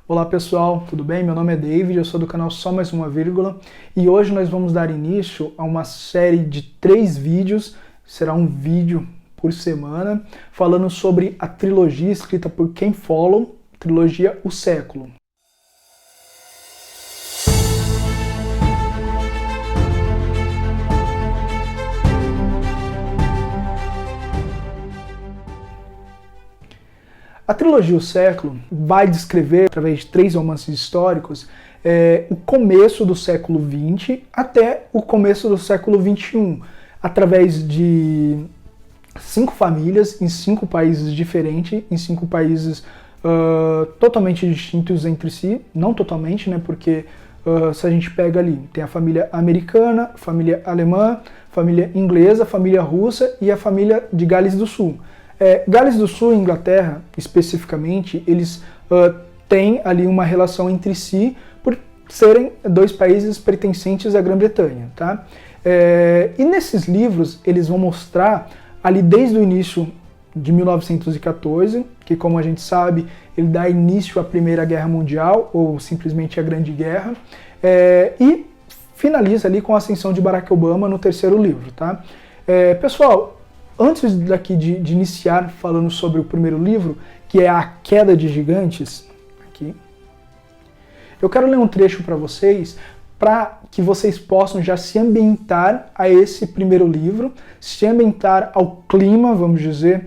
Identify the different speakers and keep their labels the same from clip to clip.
Speaker 1: Olá pessoal, tudo bem? Meu nome é David, eu sou do canal Só Mais Uma Vírgula e hoje nós vamos dar início a uma série de 3 vídeos, será um vídeo por semana, falando sobre a trilogia escrita por Ken Follett, trilogia O Século. A trilogia O Século vai descrever, através de 3 romances históricos, o começo do século XX até o começo do século XXI, através de 5 famílias em 5 países diferentes, em 5 países totalmente distintos entre si, não totalmente, né, porque se a gente pega ali, tem a família americana, a família alemã, a família inglesa, a família russa e a família de Gales do Sul. Gales do Sul e Inglaterra, especificamente, eles têm ali uma relação entre si por serem 2 países pertencentes à Grã-Bretanha, tá? E nesses livros eles vão mostrar ali desde o início de 1914, que como a gente sabe, ele dá início à Primeira Guerra Mundial, ou simplesmente à Grande Guerra, e finaliza ali com a ascensão de Barack Obama no 3º livro, tá? Pessoal, antes daqui de iniciar falando sobre o primeiro livro, que é A Queda de Gigantes, aqui, eu quero ler um trecho para vocês, para que vocês possam já se ambientar a esse primeiro livro, se ambientar ao clima, vamos dizer,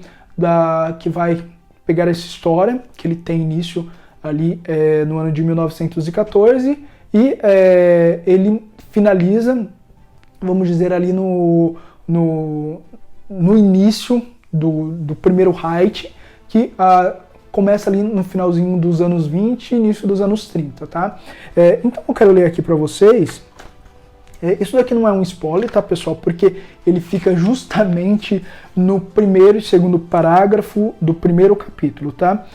Speaker 1: que vai pegar essa história, que ele tem início ali no ano de 1914, e ele finaliza, vamos dizer, ali no início do primeiro Reich, que começa ali no finalzinho dos anos 20 e início dos anos 30, tá? Então eu quero ler aqui para vocês. Isso daqui não é um spoiler, tá, pessoal? Porque ele fica justamente no primeiro e segundo parágrafo do primeiro capítulo, tá?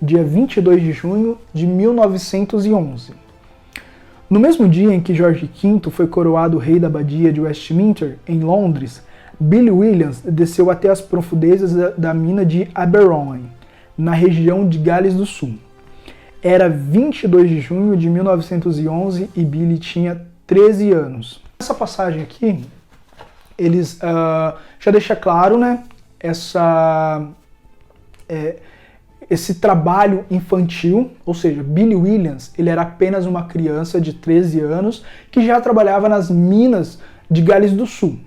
Speaker 1: Dia 22 de junho de 1911. No mesmo dia em que Jorge V foi coroado rei da abadia de Westminster, em Londres, Billy Williams desceu até as profundezas da mina de Aberowen, na região de Gales do Sul. Era 22 de junho de 1911 e Billy tinha 13 anos. Essa passagem aqui, eles já deixa claro, né, esse trabalho infantil, ou seja, Billy Williams, ele era apenas uma criança de 13 anos que já trabalhava nas minas de Gales do Sul.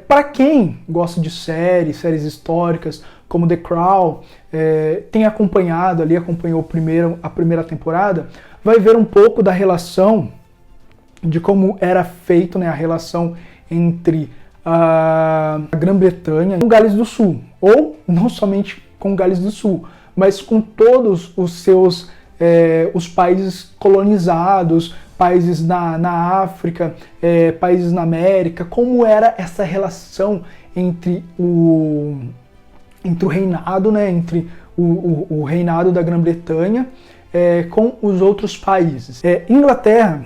Speaker 1: Para quem gosta de séries históricas, como The Crown, tem acompanhado ali, acompanhou a primeira temporada, vai ver um pouco da relação, de como era feito, né, a relação entre a Grã-Bretanha e Gales do Sul, ou não somente com Gales do Sul, mas com todos os seus os países colonizados, países na África, países na América, como era essa relação entre o reinado, né, entre o reinado da Grã-Bretanha com os outros países. Inglaterra,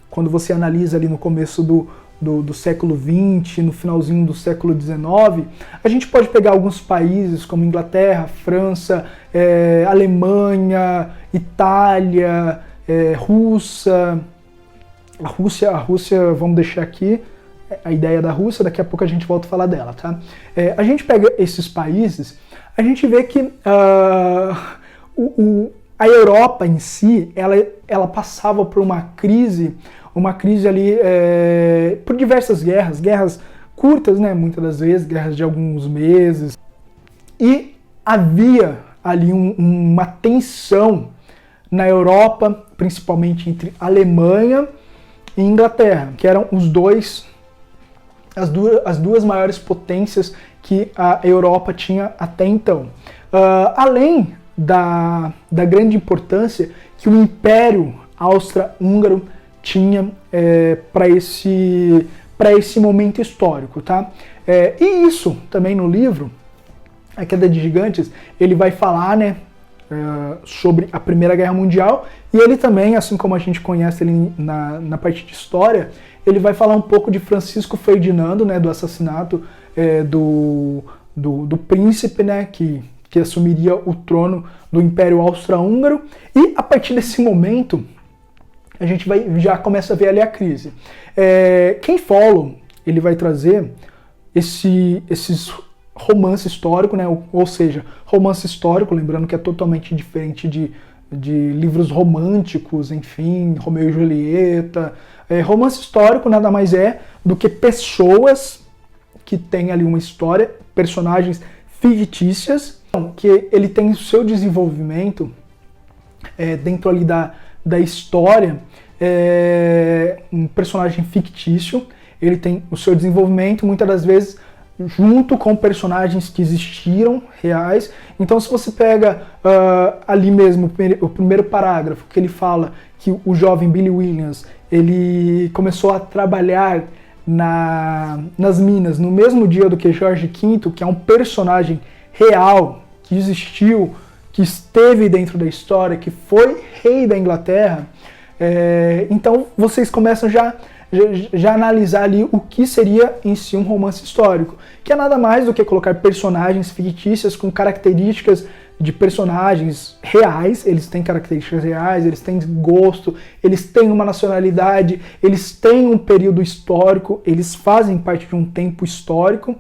Speaker 1: quando você analisa ali no começo do século XX, no finalzinho do século XIX, a gente pode pegar alguns países como Inglaterra, França, Alemanha, Itália, Rússia. A Rússia, vamos deixar aqui a ideia da Rússia, daqui a pouco a gente volta a falar dela, tá? A gente pega esses países, a gente vê que a Europa em si, ela passava por uma crise ali por diversas guerras curtas, né, muitas das vezes, guerras de alguns meses, e havia ali uma tensão na Europa, principalmente entre Alemanha e Inglaterra, que eram as duas maiores potências que a Europa tinha até então. Além da grande importância que o Império Austro-Húngaro tinha para esse momento histórico, tá? E isso também no livro, A Queda de Gigantes, ele vai falar, né, sobre a Primeira Guerra Mundial, e ele também, assim como a gente conhece ele na parte de história, ele vai falar um pouco de Francisco Ferdinando, né, do assassinato do príncipe, né, que que assumiria o trono do Império Austro-Húngaro, e a partir desse momento a gente já começa a ver ali a crise. Ken Follett, ele vai trazer esses romance histórico, né? Ou seja, romance histórico, lembrando que é totalmente diferente de livros românticos, enfim, Romeu e Julieta. Romance histórico nada mais é do que pessoas que têm ali uma história, personagens fictícias, que ele tem o seu desenvolvimento dentro ali da história, um personagem fictício, ele tem o seu desenvolvimento muitas das vezes junto com personagens que existiram, reais. Então se você pega ali mesmo o primeiro parágrafo, que ele fala que o jovem Billy Williams, ele começou a trabalhar nas minas no mesmo dia do que Jorge V, que é um personagem real, que existiu, que esteve dentro da história, que foi rei da Inglaterra, então vocês começam já analisar ali o que seria em si um romance histórico, que é nada mais do que colocar personagens fictícias com características de personagens reais. Eles têm características reais, eles têm gosto, eles têm uma nacionalidade, eles têm um período histórico, eles fazem parte de um tempo histórico,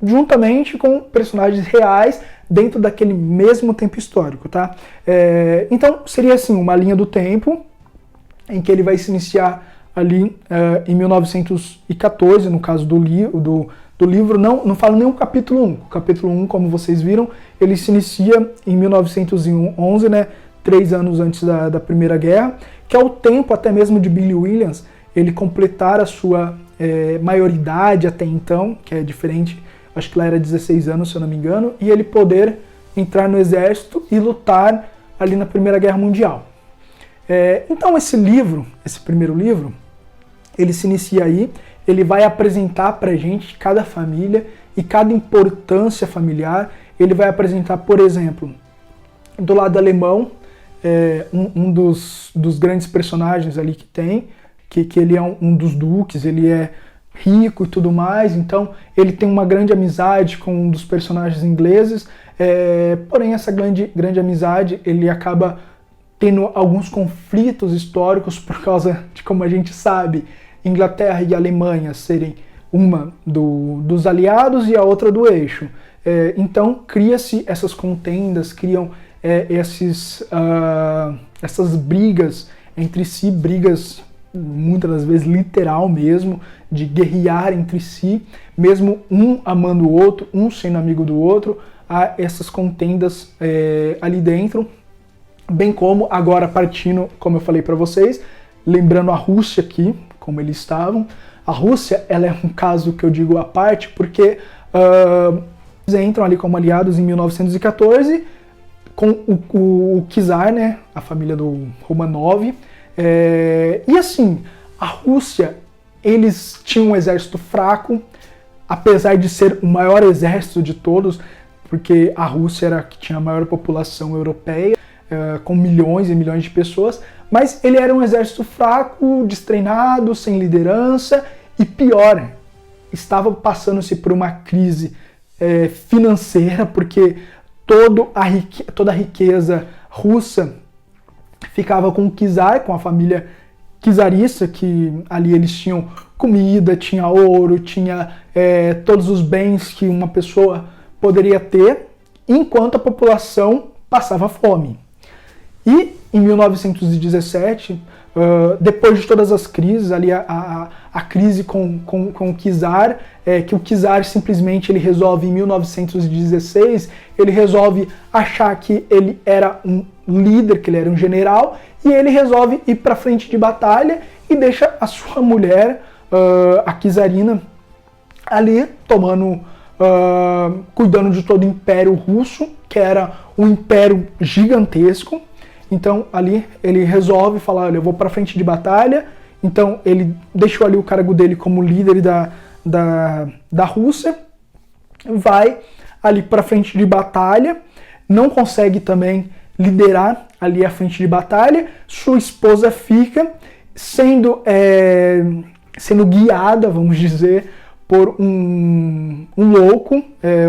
Speaker 1: juntamente com personagens reais dentro daquele mesmo tempo histórico, tá? Então seria assim, uma linha do tempo em que ele vai se iniciar ali em 1914, no caso do livro, não falo nem o capítulo 1. O capítulo 1, como vocês viram, ele se inicia em 1911, né, 3 anos antes da Primeira Guerra, que é o tempo até mesmo de Billy Williams ele completar a sua maioridade até então, que é diferente, acho que lá era 16 anos, se eu não me engano, e ele poder entrar no exército e lutar ali na Primeira Guerra Mundial. Então esse primeiro livro, ele se inicia aí, ele vai apresentar pra gente cada família e cada importância familiar. Ele vai apresentar, por exemplo, do lado alemão, um dos grandes personagens ali que tem, que ele é um dos duques, ele é rico e tudo mais, então ele tem uma grande amizade com um dos personagens ingleses, porém essa grande amizade, ele acaba tendo alguns conflitos históricos por causa de, como a gente sabe, Inglaterra e Alemanha serem uma dos aliados e a outra do eixo. Então cria-se essas contendas, criam essas brigas entre si, brigas muitas das vezes literal mesmo, de guerrear entre si, mesmo um amando o outro, um sendo amigo do outro, há essas contendas ali dentro, bem como agora partindo, como eu falei para vocês, lembrando a Rússia aqui, como eles estavam. A Rússia, ela é um caso que eu digo à parte, porque eles entram ali como aliados em 1914, com o czar, né, a família do Romanov, e assim, a Rússia, eles tinham um exército fraco, apesar de ser o maior exército de todos, porque a Rússia era a que tinha a maior população europeia, com milhões e milhões de pessoas, mas ele era um exército fraco, destreinado, sem liderança, e pior, estava passando-se por uma crise financeira, porque toda a riqueza russa ficava com o czar, com a família czarista, que ali eles tinham comida, tinha ouro, tinha todos os bens que uma pessoa poderia ter, enquanto a população passava fome. E em 1917, depois de todas as crises, ali a crise com o czar, que o czar simplesmente ele resolve em 1916, ele resolve achar que ele era um líder, que ele era um general, e ele resolve ir para frente de batalha e deixa a sua mulher, a czarina, ali cuidando de todo o Império Russo, que era um império gigantesco. Então ali ele resolve falar, olha, eu vou para frente de batalha. Então ele deixou ali o cargo dele como líder da Rússia, vai ali para frente de batalha, não consegue também liderar ali a frente de batalha, sua esposa fica sendo guiada, vamos dizer, por um louco,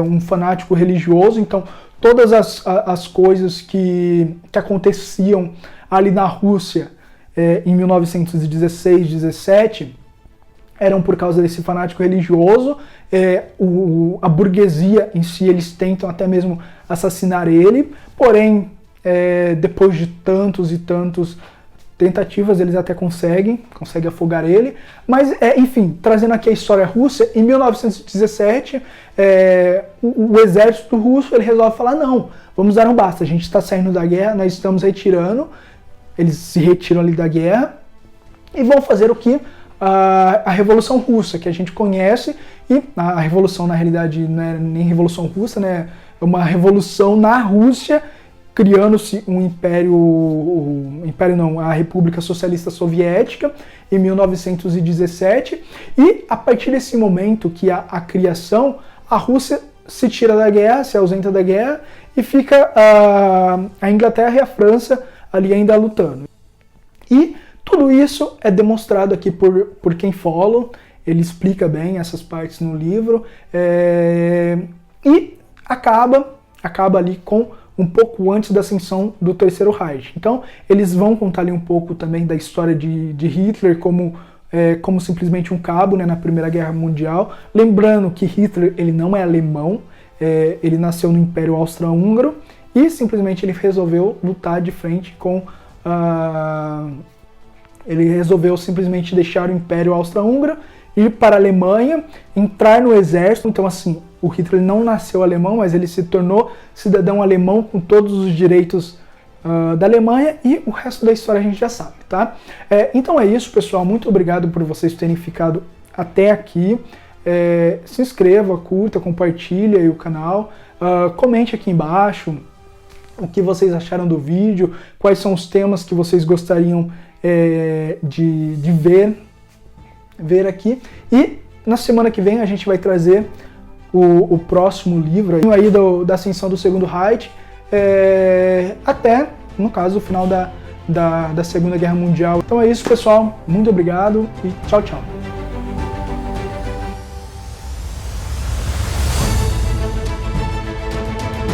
Speaker 1: um fanático religioso. Então todas as coisas que aconteciam ali na Rússia em 1916, 17, eram por causa desse fanático religioso. A burguesia em si, eles tentam até mesmo assassinar ele, porém, depois de tantos e tantos tentativas, eles até conseguem afogar ele. Mas, enfim, trazendo aqui a história russa, em 1917, o exército russo ele resolve falar, não, vamos dar um basta, a gente está saindo da guerra, nós estamos retirando, eles se retiram ali da guerra e vão fazer o que? A Revolução Russa, que a gente conhece, e a revolução na realidade não é nem Revolução Russa, né? É uma revolução na Rússia, criando-se a República Socialista Soviética em 1917, e a partir desse momento que a criação, a Rússia se tira da guerra, se ausenta da guerra, e fica a Inglaterra e a França ali ainda lutando. E tudo isso é demonstrado aqui por Ken Follett, ele explica bem essas partes no livro, e acaba ali com um pouco antes da ascensão do Terceiro Reich. Então, eles vão contar ali um pouco também da história de Hitler como simplesmente um cabo, né, na Primeira Guerra Mundial. Lembrando que Hitler ele não é alemão, ele nasceu no Império Austro-Húngaro e simplesmente ele resolveu lutar de frente com ele resolveu simplesmente deixar o Império Austro-Húngaro, ir para a Alemanha, entrar no exército. Então, assim, o Hitler não nasceu alemão, mas ele se tornou cidadão alemão com todos os direitos da Alemanha, e o resto da história a gente já sabe, tá? Então é isso, pessoal. Muito obrigado por vocês terem ficado até aqui. Se inscreva, curta, compartilhe aí o canal. Comente aqui embaixo o que vocês acharam do vídeo, quais são os temas que vocês gostariam de ver aqui. E na semana que vem a gente vai trazer o próximo livro aí da ascensão do Segundo Reich, até, no caso, o final da Segunda Guerra Mundial. Então é isso, pessoal. Muito obrigado e tchau, tchau.